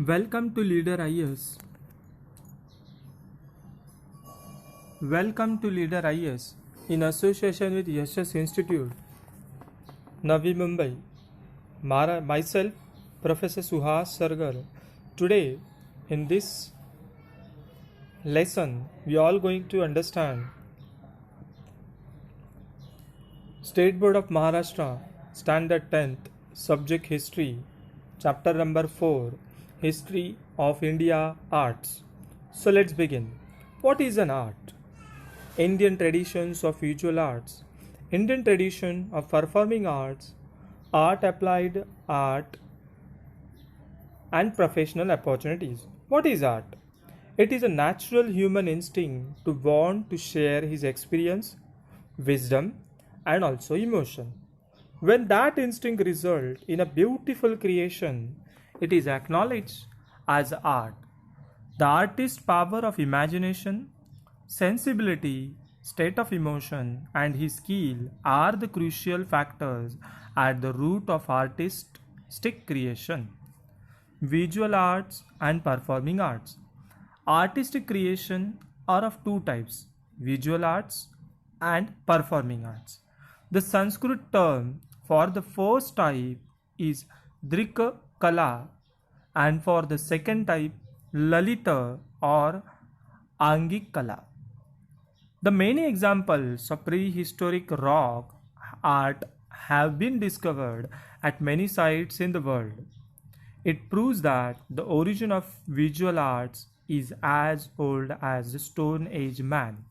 Welcome to Leader IS. Welcome to Leader IS in association with Yashas Institute, Navi Mumbai. Myself, Professor Suhas Sargar. Today, in this lesson, we are all going to understand State Board of Maharashtra, Standard 10th, Subject History, Chapter number 4, History of India Arts. So let's begin. What is an art? Indian traditions of visual arts, Indian tradition of performing arts, art applied art, and professional opportunities. What is art? It is a natural human instinct to want to share his experience, wisdom, and also emotion. When that instinct results in a beautiful creation, it is acknowledged as art. The artist's power of imagination, sensibility, state of emotion, and his skill are the crucial factors at the root of artistic creation. Visual arts and performing arts. Artistic creation are of two types, visual arts and performing arts. The Sanskrit term for the first type is Drika Kala and for the second type Lalita or Angik Kala. The many examples of prehistoric rock art have been discovered at many sites in the world. It proves that the origin of visual arts is as old as the Stone Age man.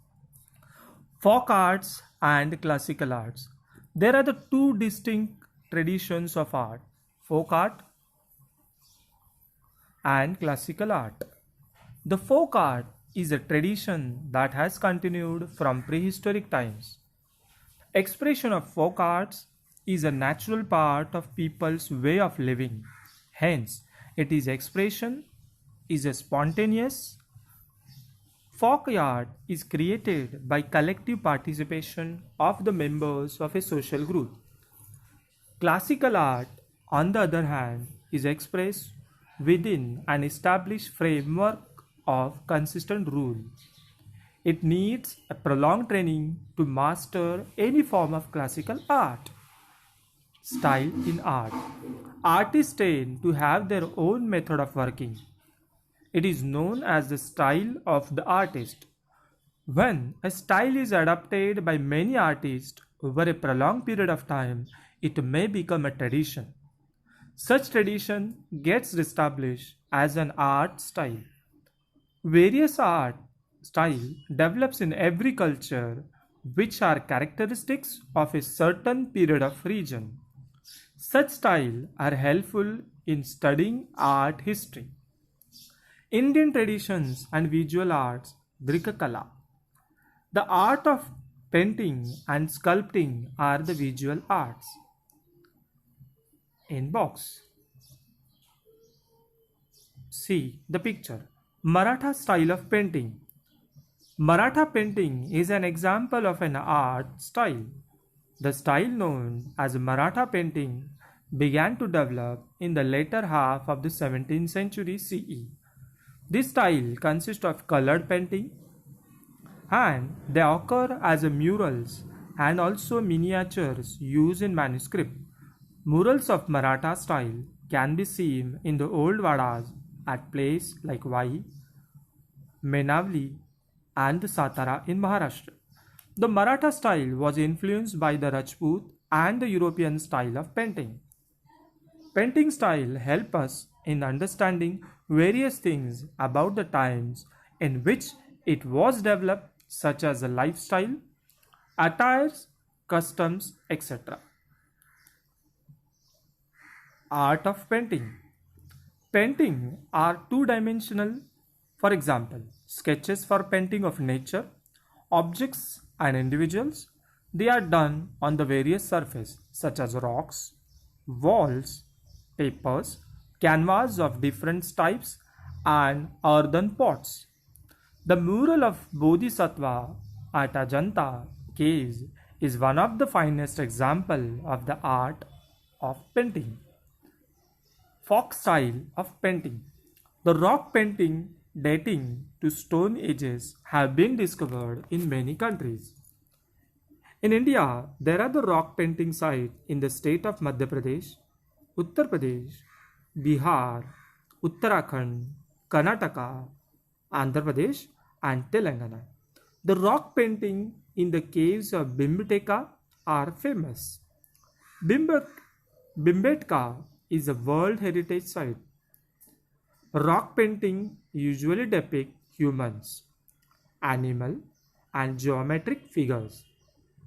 Folk arts and classical arts. There are the two distinct traditions of art, folk art and classical art. The folk art is a tradition that has continued from prehistoric times. Expression of folk arts is a natural part of people's way of living. Hence, its expression is a spontaneous. Folk art is created by collective participation of the members of a social group. Classical art, on the other hand, is expressed within an established framework of consistent rule. It needs a prolonged training to master any form of classical art. Style in art. Artists tend to have their own method of working. It is known as the style of the artist. When a style is adopted by many artists over a prolonged period of time, it may become a tradition. Such tradition gets established as an art style. Various art style develops in every culture which are characteristics of a certain period of region. Such style are helpful in studying art history. Indian traditions and visual arts, Drikakala. The art of painting and sculpting are the visual arts. In box. See the picture. Maratha style of painting. Maratha painting is an example of an art style. The style known as Maratha painting began to develop in the later half of the 17th century CE. This style consists of colored painting and they occur as murals and also miniatures used in manuscript. Murals of Maratha style can be seen in the old Vadas at places like Vai, Menavli and Satara in Maharashtra. The Maratha style was influenced by the Rajput and the European style of painting. Painting style help us in understanding various things about the times in which it was developed, such as the lifestyle, attires, customs, etc. Art of painting. Painting are two-dimensional. For example, sketches for painting of nature, objects and individuals. They are done on the various surfaces such as rocks, walls, papers, canvas of different types and earthen pots. The mural of Bodhisattva at Ajanta caves is one of the finest examples of the art of painting. Folk style of painting. The rock painting dating to Stone Ages have been discovered in many countries. In India, there are the rock painting sites in the state of Madhya Pradesh, Uttar Pradesh, Bihar, Uttarakhand, Karnataka, Andhra Pradesh, and Telangana. The rock painting in the caves of Bhimbetka are famous. Bhimbe- Bhimbetka is a World Heritage Site. Rock painting usually depict humans, animal, and geometric figures.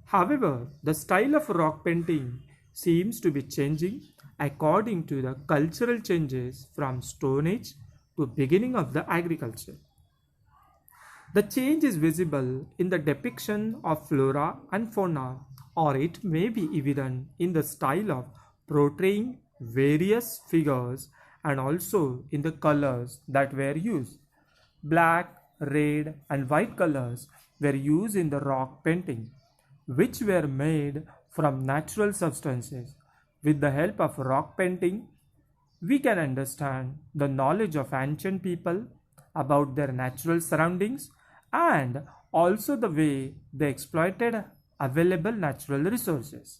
However, the style of rock painting seems to be changing according to the cultural changes from Stone Age to beginning of the agriculture. The change is visible in the depiction of flora and fauna, or it may be evident in the style of portraying various figures and also in the colors that were used. Black, red, and white colors were used in the rock painting, which were made from natural substances. With the help of rock painting, we can understand the knowledge of ancient people about their natural surroundings and also the way they exploited available natural resources.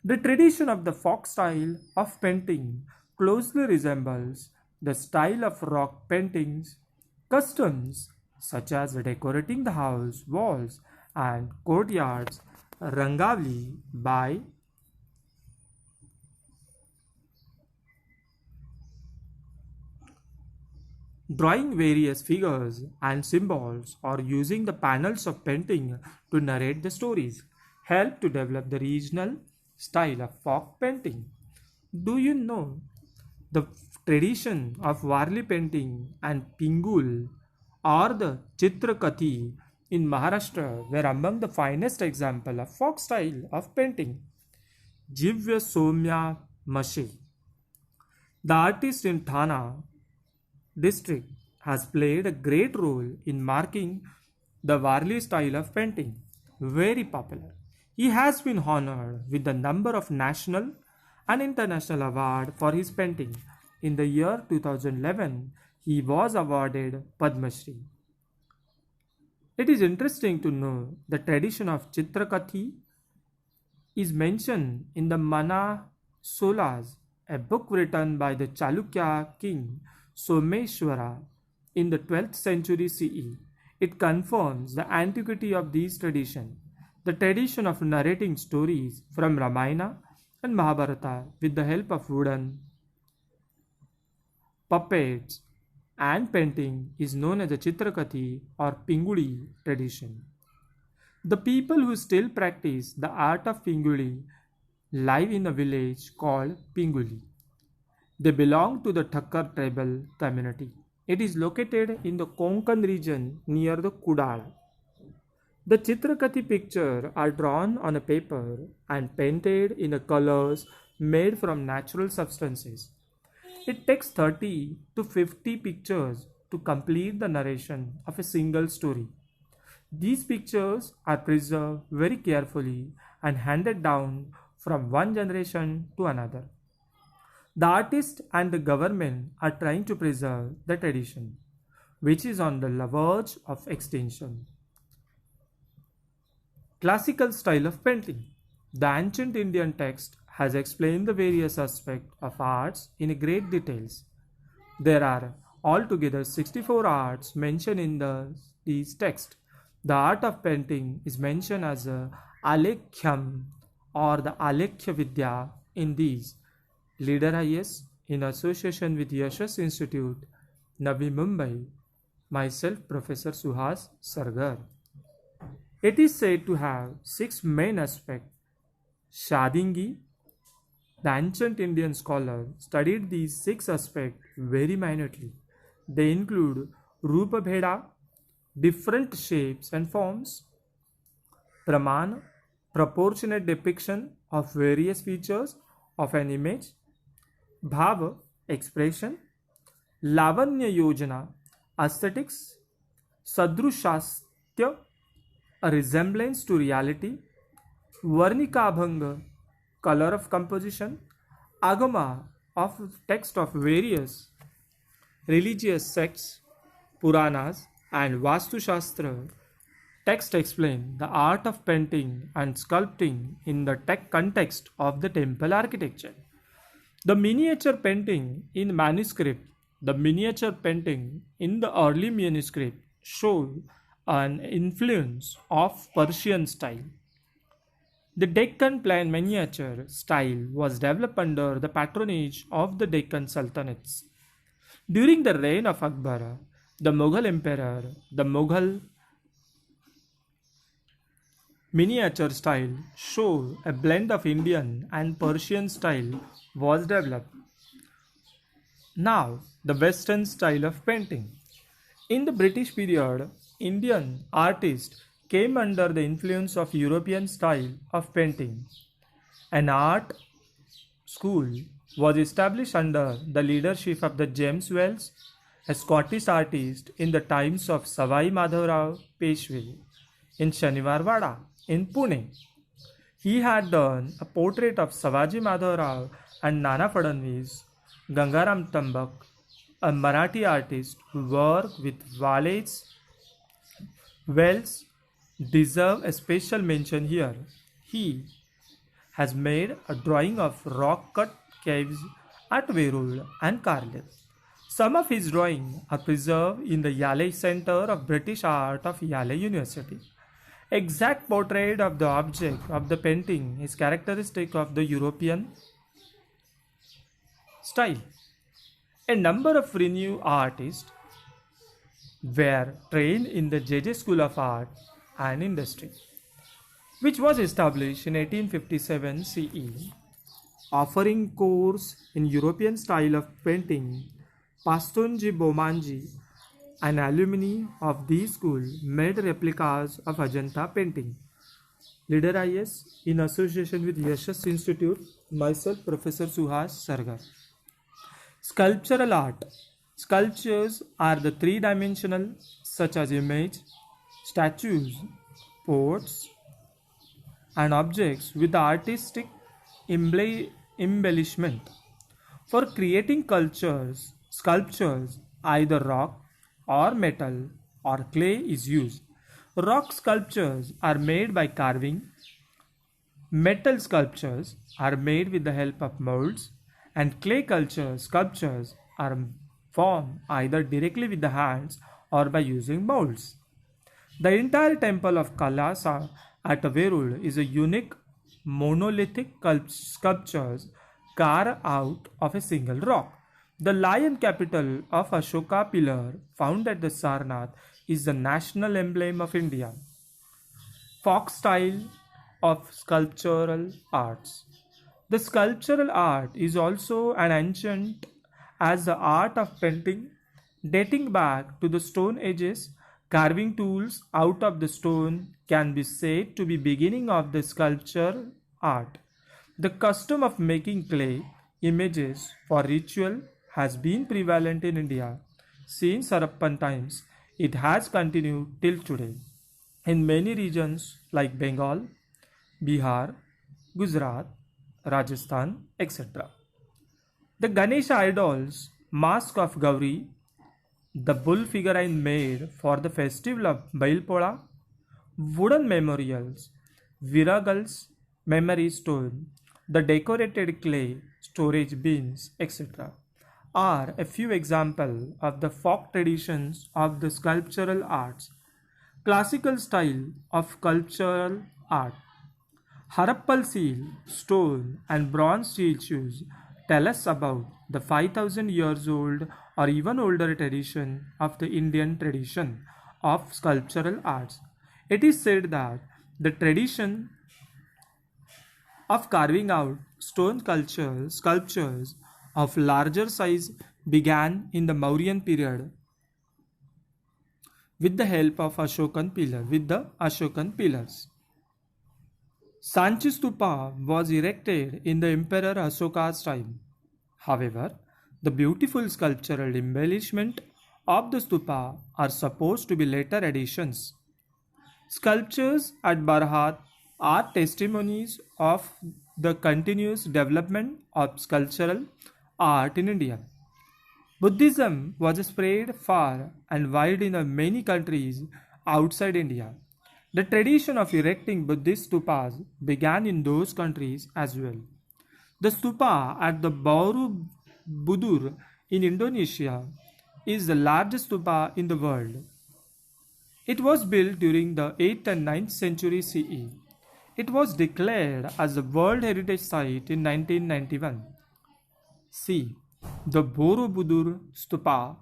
The tradition of the folk style of painting closely resembles the style of rock paintings. Customs such as decorating the house walls and courtyards, rangavali by drawing various figures and symbols or using the panels of painting to narrate the stories help to develop the regional style of folk painting. Do you know the tradition of Warli painting and Pingul or the Chitrakathi in Maharashtra were among the finest example of folk style of painting. Jivya Somya Mashe, the artist in Thana district, has played a great role in marking the Warli style of painting, very popular. He has been honored with a number of national and international awards for his painting. In the year 2011, he was awarded Padma Shri. It is interesting to know the tradition of Chitrakathi is mentioned in the Mana Solas, a book written by the Chalukya king Someshwara in the 12th century CE. It confirms the antiquity of these traditions. The tradition of narrating stories from Ramayana and Mahabharata with the help of wooden puppets and painting is known as the Chitrakathi or Pinguli tradition. The people who still practice the art of Pinguli live in a village called Pinguli. They belong to the Thakkar tribal community. It is located in the Konkan region near the Kudal. The Chitrakathi pictures are drawn on a paper and painted in the colors made from natural substances. It takes 30 to 50 pictures to complete the narration of a single story. These pictures are preserved very carefully and handed down from one generation to another. The artist and the government are trying to preserve the tradition, which is on the verge of extinction. Classical style of painting. The ancient Indian text has explained the various aspects of arts in great details. There are altogether 64 arts mentioned in these texts. The art of painting is mentioned as Alekhyam or the Alekhya Vidya in these. Leader IS in association with Yashas Institute, Navi Mumbai, myself Professor Suhas Sargar. It is said to have 6 main aspects. Shadingi, the ancient Indian scholar, studied these 6 aspects very minutely. They include Rupa Bheda, different shapes and forms, Pramana, proportionate depiction of various features of an image, Bhava, expression, Lavanya Yojana, aesthetics, Sadrushastya, a resemblance to reality, Varnikabhanga, color of composition, Agama, of text of various religious sects, Puranas, and Vastu Shastra text explain the art of painting and sculpting in the tech context of the temple architecture. The miniature painting in manuscript, the miniature painting in the early manuscript show an influence of Persian style. The Deccan plan miniature style was developed under the patronage of the Deccan Sultanates. During the reign of Akbar, the Mughal emperor, the Mughal miniature style show a blend of Indian and Persian style was developed. Now, the Western style of painting. In the British period, Indian artists came under the influence of European style of painting. An art school was established under the leadership of the James Wells, a Scottish artist in the times of Savai Madhavrao Peshwe in Shaniwarwada in Pune. He had done a portrait of Savaji Madhavrao and Nana Fadnavis. Gangaram Tambak, a Marathi artist who worked with Wells, deserve a special mention here. He has made a drawing of rock-cut caves at Verul and Carlisle. Some of his drawings are preserved in the Yale Center of British Art of Yale University. Exact portrait of the object of the painting is characteristic of the European style. A number of renowned artists were trained in the JJ School of Art and Industry, which was established in 1857 CE, offering course in European style of painting. Pastonji Bomanji, an alumni of these schools, made replicas of Ajanta painting. Leader IS in association with Yashas Institute, myself Professor Suhas Sargar. Sculptural art. Sculptures are the three-dimensional, such as image, statues, pots, and objects with artistic embellishment. For creating sculptures, either rock or metal or clay is used. Rock sculptures are made by carving. Metal sculptures are made with the help of molds, and clay sculptures are formed either directly with the hands or by using molds. The entire temple of Kalasa at Verul is a unique monolithic sculpture carved out of a single rock. The lion capital of Ashoka pillar found at the Sarnath is the national emblem of India. Folk style of sculptural arts. The sculptural art is also an ancient as the art of painting, dating back to the Stone Ages. Carving tools out of the stone can be said to be beginning of the sculpture art. The custom of making clay images for ritual has been prevalent in India since Harappan times. It has continued till today in many regions like Bengal, Bihar, Gujarat, Rajasthan, etc. The Ganesha idols, mask of Gauri, the bull figurine made for the festival of Bailpola, wooden memorials, viragals, memory stone, the decorated clay, storage bins, etc. are a few examples of the folk traditions of the sculptural arts. Classical style of sculptural art. Harappal seal, stone, and bronze statues tell us about the 5,000 years old or even older tradition of the Indian tradition of sculptural arts. It is said that the tradition of carving out stone sculptures of larger size began in the Mauryan period with the help of Ashokan pillars. Sanchi Stupa was erected in the Emperor Ashoka's time. However, the beautiful sculptural embellishment of the stupa are supposed to be later additions. Sculptures at Barahat are testimonies of the continuous development of sculptural art in India. Buddhism was spread far and wide in many countries outside India. The tradition of erecting Buddhist stupas began in those countries as well. The stupa at the Borobudur in Indonesia is the largest stupa in the world. It was built during the 8th and 9th century CE. It was declared as a World Heritage Site in 1991. See the Borobudur Stupa.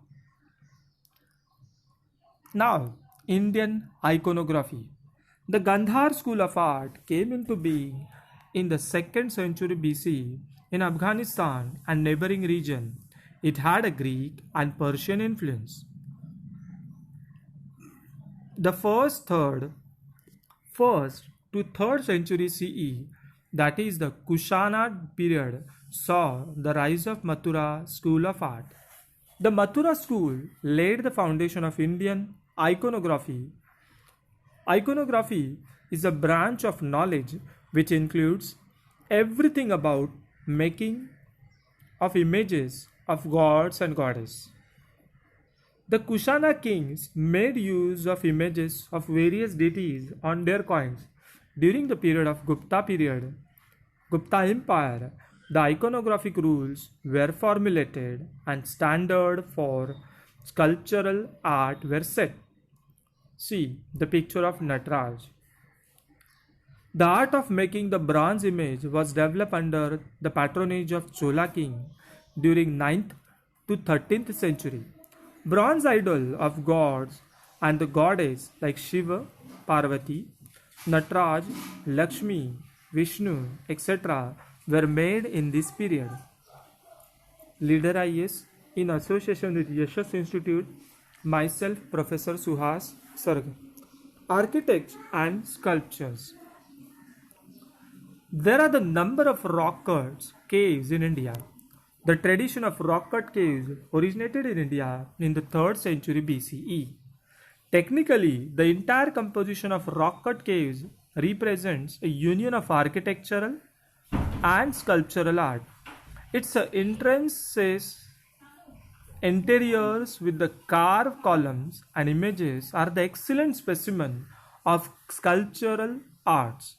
Now, Indian iconography. The Gandhar school of art came into being in the 2nd century BC in Afghanistan and neighboring region. It had a Greek and Persian influence. The first to 3rd century CE, that is the Kushana period, saw the rise of Mathura school of art. The Mathura school laid the foundation of Indian iconography. Iconography is a branch of knowledge which includes everything about making of images of gods and goddesses. The Kushana kings made use of images of various deities on their coins. During the period of Gupta Empire, the iconographic rules were formulated and standard for sculptural art were set. See the picture of Nataraj. The art of making the bronze image was developed under the patronage of Chola king during 9th to 13th century. Bronze idol of gods and the goddess like Shiva, Parvati, Nataraj, Lakshmi, Vishnu, etc. were made in this period. Leader IS in association with Yashas Institute, myself Professor Suhas Sarg. Architects and sculptures. There are the number of rock cuts caves in India. The tradition of rock cut caves originated in India in the 3rd century BCE. Technically, the entire composition of rock cut caves represents a union of architectural and sculptural art. Its entrances, interiors with the carved columns and images are the excellent specimen of sculptural arts.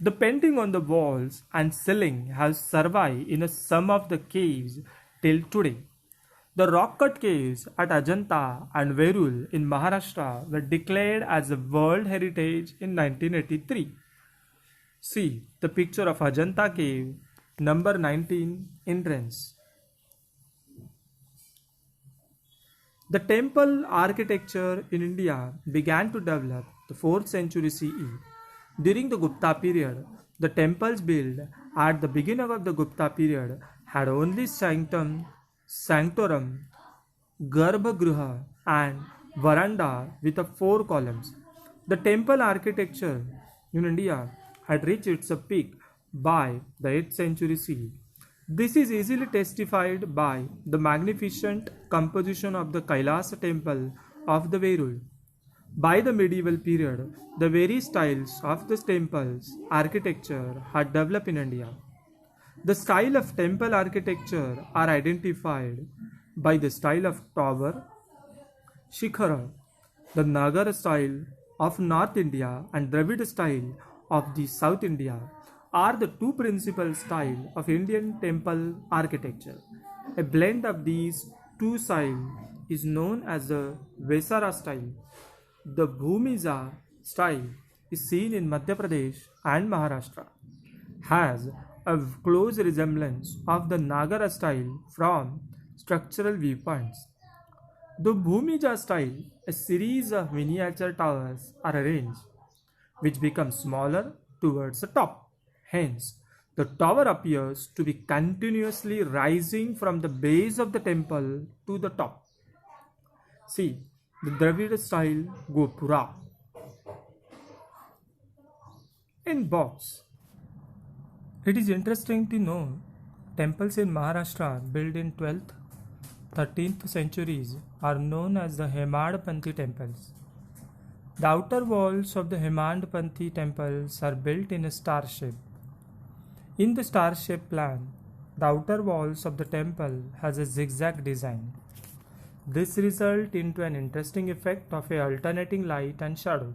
The painting on the walls and ceiling has survived in some of the caves till today. The rock-cut caves at Ajanta and Verul in Maharashtra were declared as a World Heritage in 1983. See the picture of Ajanta cave, number 19, entrance. The temple architecture in India began to develop the 4th century CE. During the Gupta period, the temples built at the beginning of the Gupta period had only sanctum, sanctorum, garbhagriha and veranda with 4 columns. The temple architecture in India had reached its peak by the 8th century CE. This is easily testified by the magnificent composition of the Kailasa temple of the Verul. By the medieval period, the various styles of the temple's architecture had developed in India. The style of temple architecture are identified by the style of tower, shikhara, the Nagar style of North India and Dravid style of the South India are the two principal styles of Indian temple architecture. A blend of these two styles is known as the Vesara style. The Bhumija style is seen in Madhya Pradesh and Maharashtra, has a close resemblance of the Nagara style from structural viewpoints. The Bhumija style, a series of miniature towers are arranged, which become smaller towards the top. Hence, the tower appears to be continuously rising from the base of the temple to the top. See the Dravid style Gopura. In box. It is interesting to know temples in Maharashtra built in 12th, 13th centuries are known as the Hemadpanthi temples. The outer walls of the Hemadpanthi temples are built in a star shape. In the star shape plan, The outer walls of the temple has a zigzag design. This results into an interesting effect of a alternating light and shadow.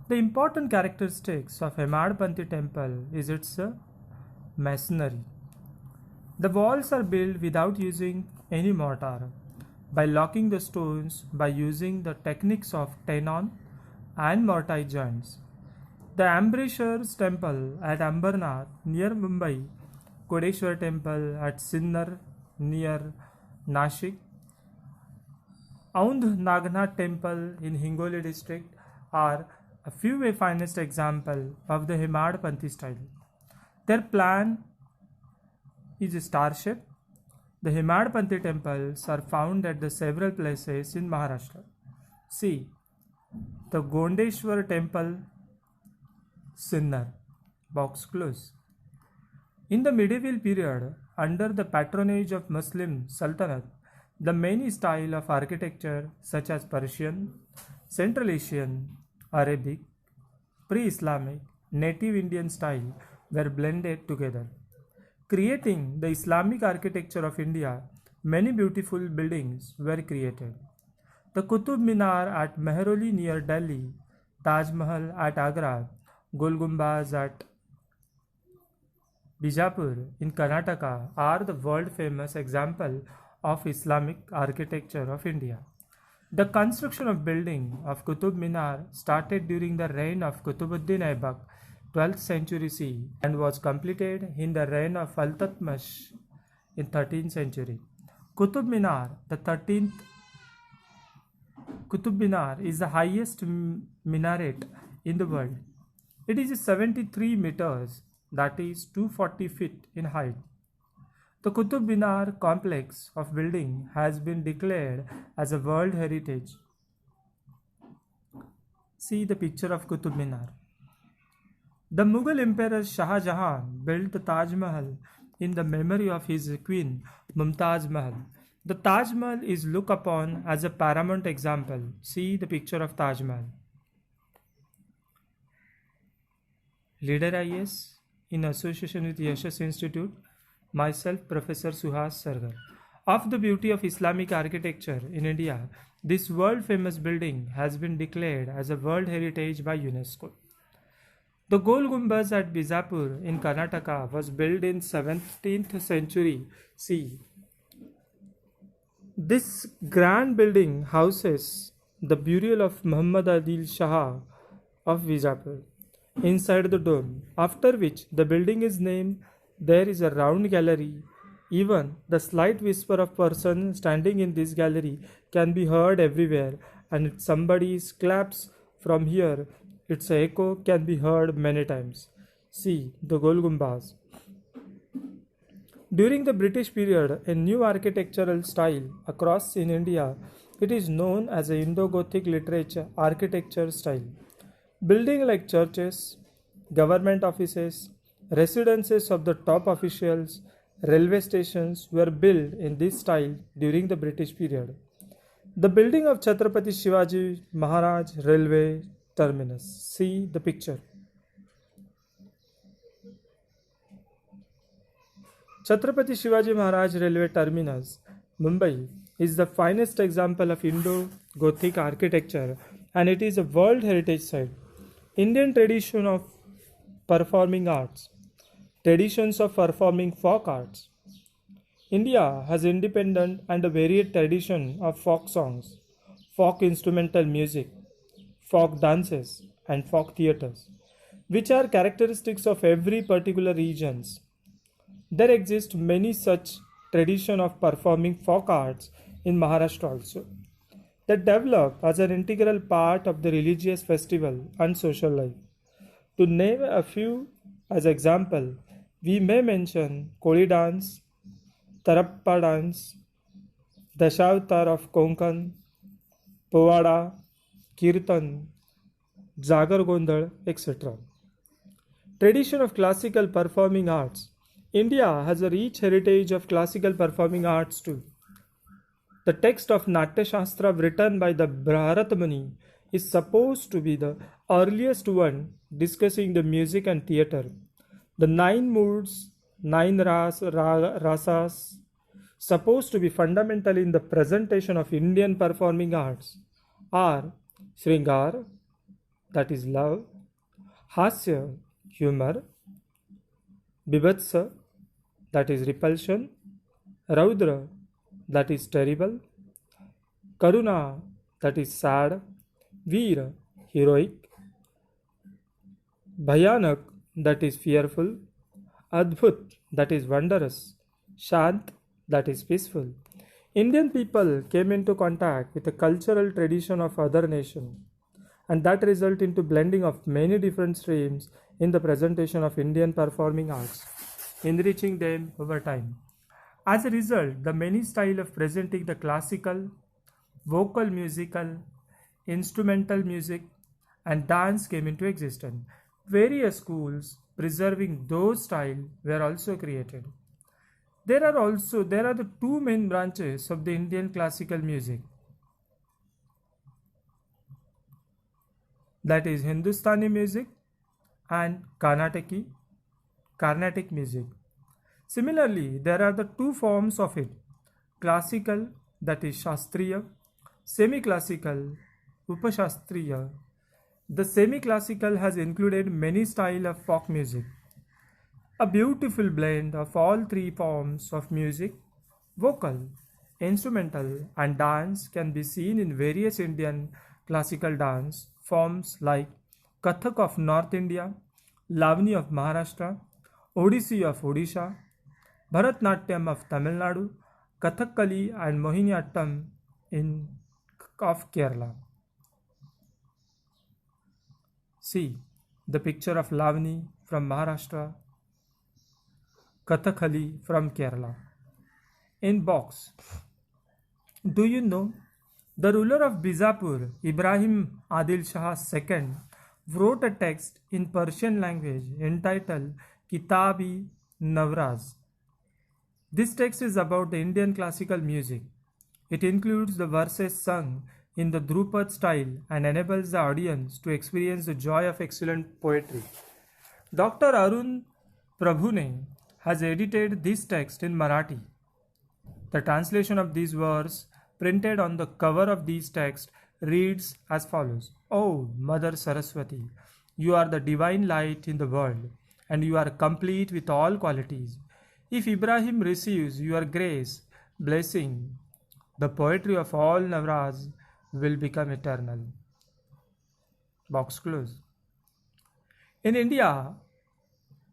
The important characteristics of Hemadpanthi temple is its masonry. The walls are built without using any mortar, by locking the stones by using the techniques of tenon and mortise joints. The Ambrishers temple at Ambernath near Mumbai, Kodeshwar temple at Sinnar near Nashik, Aundh Nagnath temple in Hingoli district are a few finest examples of the Hemadpanthi style. Their plan is star shape. The Hemadpanthi temples are found at the several places in Maharashtra. See the Gondeshwar temple, Sinnar. Box close. In the medieval period, under the patronage of Muslim Sultanate, the many style of architecture such as Persian, Central Asian, Arabic, pre-Islamic, native Indian style were blended together, creating the Islamic architecture of India. Many beautiful buildings were created. The Qutub Minar at Mehrauli near Delhi, Taj Mahal at Agra, Gol Gumbaz at Bijapur in Karnataka are the world famous example of Islamic architecture of India. The construction of building of Qutub Minar started during the reign of Qutubuddin Aibak, 12th century CE, and was completed in the reign of Al-Tatmash in 13th century. Qutub Minar, the 13th Qutub Minar is the highest minaret in the world. It is 73 meters, that is 240 feet in height. The Qutub Minar complex of building has been declared as a World Heritage. See the picture of Qutub Minar. The Mughal Emperor Shah Jahan built the Taj Mahal in the memory of his queen Mumtaz Mahal. The Taj Mahal is looked upon as a paramount example. See the picture of Taj Mahal. Leader IAS in association with Yashas Institute, myself Professor Suhas Sargar. Of the beauty of Islamic architecture in India, this world famous building has been declared as a World Heritage by UNESCO. The Gol Gumbaz at Bijapur in Karnataka was built in 17th century CE. This grand building houses the burial of Muhammad Adil Shah of Bijapur inside the dome, after which the building is named. There is a round gallery. Even the slight whisper of person standing in this gallery can be heard everywhere, and if somebody claps from here, its echo can be heard many times. See the Gol Gumbaz. During the British period, a new architectural style across in India, it is known as a Indo-Gothic literature architecture style. Buildings like churches, government offices, residences of the top officials, railway stations were built in this style during the British period. The building of Chhatrapati Shivaji Maharaj Railway Terminus. See the picture. Chhatrapati Shivaji Maharaj Railway Terminus, Mumbai, is the finest example of Indo-Gothic architecture, and it is a World Heritage Site. Indian tradition of performing arts. Traditions of performing folk arts. India has independent and a varied tradition of folk songs, folk instrumental music, folk dances, and folk theatres, which are characteristics of every particular regions. There exist many such tradition of performing folk arts in Maharashtra also, that develop as an integral part of the religious festival and social life. To name a few as example, we may mention Koli dance, Tarappa dance, Dashavatar of Konkan, Povada, Kirtan, Jagar Gondal, etc. Tradition of classical performing arts. India has a rich heritage of classical performing arts too. The text of Natya Shastra written by the Bharat Muni is supposed to be the earliest one discussing the music and theatre. The 9 moods nine rasas supposed to be fundamental in the presentation of Indian performing arts are Shringar, that is love, Hasya, humor, Bibhatsa, that is repulsion, Raudra, that is terrible, Karuna, that is sad, Veer, heroic, Bhayanak, that is fearful, Adbhut, that is wondrous, Shant, that is peaceful. Indian people came into contact with the cultural tradition of other nations, and that result into blending of many different streams in the presentation of Indian performing arts, enriching them over time. As a result, the many style of presenting the classical, vocal musical, instrumental music, and dance came into existence. Various schools preserving those styles were also created. There are the two main branches of the Indian classical music, that is Hindustani music and Carnatic music. Similarly, there are the two forms of it, classical, that is Shastriya, semi-classical, Upashastriya. The semi-classical has included many styles of folk music. A beautiful blend of all three forms of music, vocal, instrumental, and dance can be seen in various Indian classical dance forms like Kathak of North India, Lavani of Maharashtra, Odissi of Odisha, Bharatnatyam of Tamil Nadu, Kathakali and Mohiniyattam of Kerala. See the picture of Lavani from Maharashtra, Kathakali from Kerala. In box, do you know the ruler of Bijapur, Ibrahim Adil Shah II, wrote a text in Persian language entitled Kitab-i Navraz. This text is about the Indian classical music. It includes the verses sung in the Drupad style and enables the audience to experience the joy of excellent poetry. Dr. Arun Prabhune has edited this text in Marathi. The translation of these verses printed on the cover of these texts reads as follows: O Mother Saraswati, you are the divine light in the world, and you are complete with all qualities. If Ibrahim receives your grace, blessing, the poetry of all Navraz will become eternal. Box close. In India,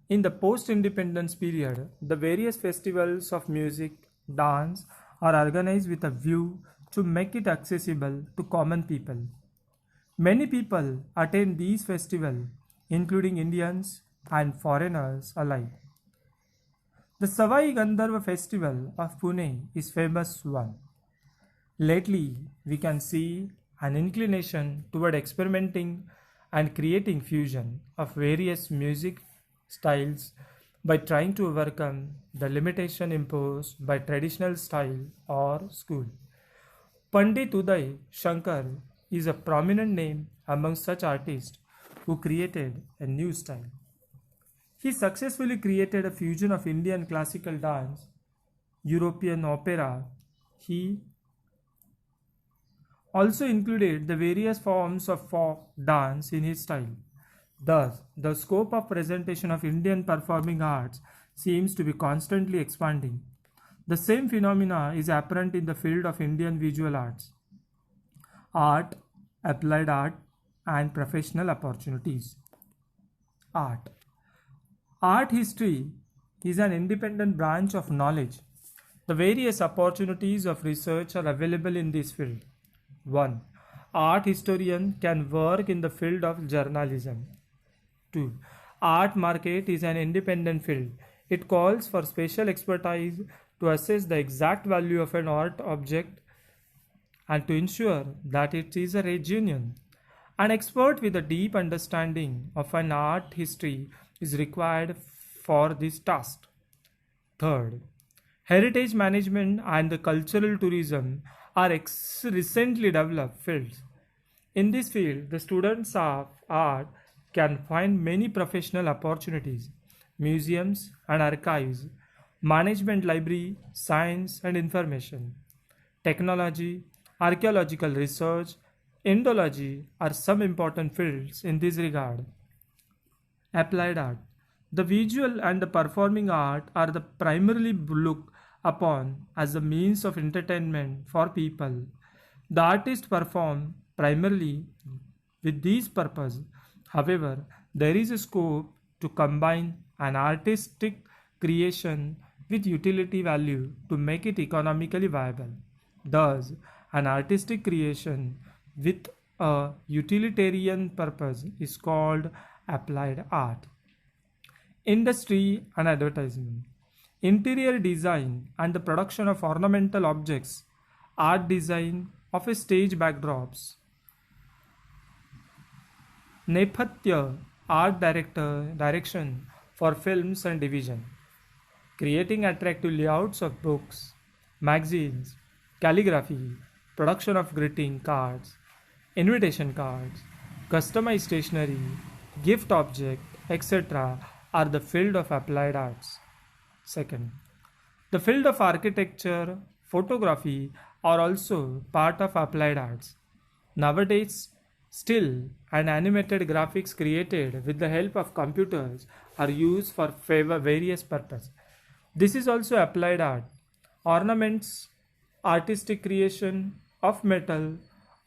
in the post-independence period, the various festivals of music, dance are organized with a view to make it accessible to common people. Many people attend these festivals, including Indians and foreigners alike. The Savai Gandharva festival of Pune is famous one. Lately, we can see an inclination toward experimenting and creating fusion of various music styles by trying to overcome the limitation imposed by traditional style or school. Pandit Uday Shankar is a prominent name among such artists who created a new style. He successfully created a fusion of Indian classical dance, European opera. He also included the various forms of folk dance in his style. Thus, the scope of presentation of Indian performing arts seems to be constantly expanding. The same phenomena is apparent in the field of Indian visual arts, art, applied art, and professional opportunities. Art. Art history is an independent branch of knowledge. The various opportunities of research are available in this field. 1. Art historian can work in the field of journalism. 2. Art market is an independent field. It calls for special expertise to assess the exact value of an art object and to ensure that it is a genuine. An expert with a deep understanding of an art history is required for this task. Third, heritage management and the cultural tourism are recently developed fields. In this field, the students of art can find many professional opportunities. museums and archives, management library, science and information, technology, archaeological research, Indology are some important fields in this regard. Applied art. The visual and the performing art are the primarily looked upon as a means of entertainment for people. The artists perform primarily with these purpose. However, there is a scope to combine an artistic creation with utility value to make it economically viable. Thus, an artistic creation with a utilitarian purpose is called applied art. Industry and advertisement. Interior design and the production of ornamental objects, art design of a stage backdrops, Nephatya art direction for films and division, creating attractive layouts of books, magazines, calligraphy, production of greeting cards, invitation cards, customized stationery, gift object, etc. are the field of applied arts. Second, the field of architecture, photography are also part of applied arts. Nowadays, still and animated graphics created with the help of computers are used for various purposes. This is also applied art. Ornaments, artistic creation of metal,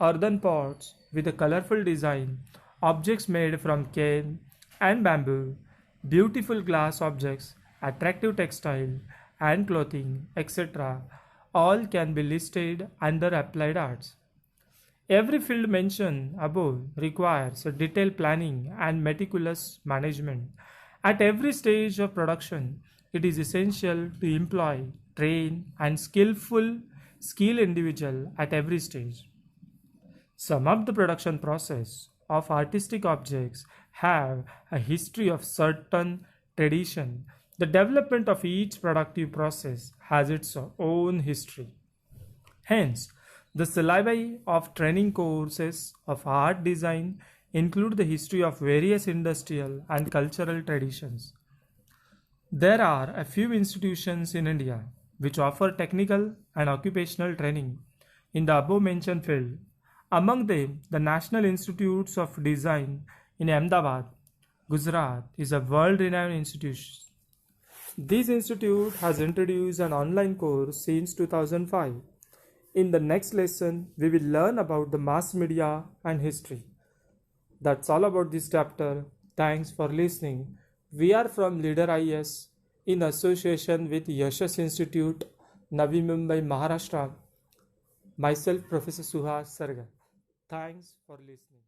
earthen pots with a colorful design, objects made from cane and bamboo, beautiful glass objects, attractive textile and clothing, etc. all can be listed under applied arts. Every field mentioned above requires a detailed planning and meticulous management. At every stage of production, it is essential to employ, train, and skill individual at every stage. Some of the production process of artistic objects have a history of certain tradition. The development of each productive process has its own history. Hence, the syllabi of training courses of art design include the history of various industrial and cultural traditions. There are a few institutions in India which offer technical and occupational training in the above mentioned field. Among them, the National Institutes of Design in Ahmedabad, Gujarat is a world-renowned institution. This institute has introduced an online course since 2005. In the next lesson, we will learn about the mass media and history. That's all about this chapter. Thanks for listening. We are from Leader IS in association with Yashas Institute, Navi Mumbai, Maharashtra. Myself, Professor Suhas Sargar. Thanks for listening.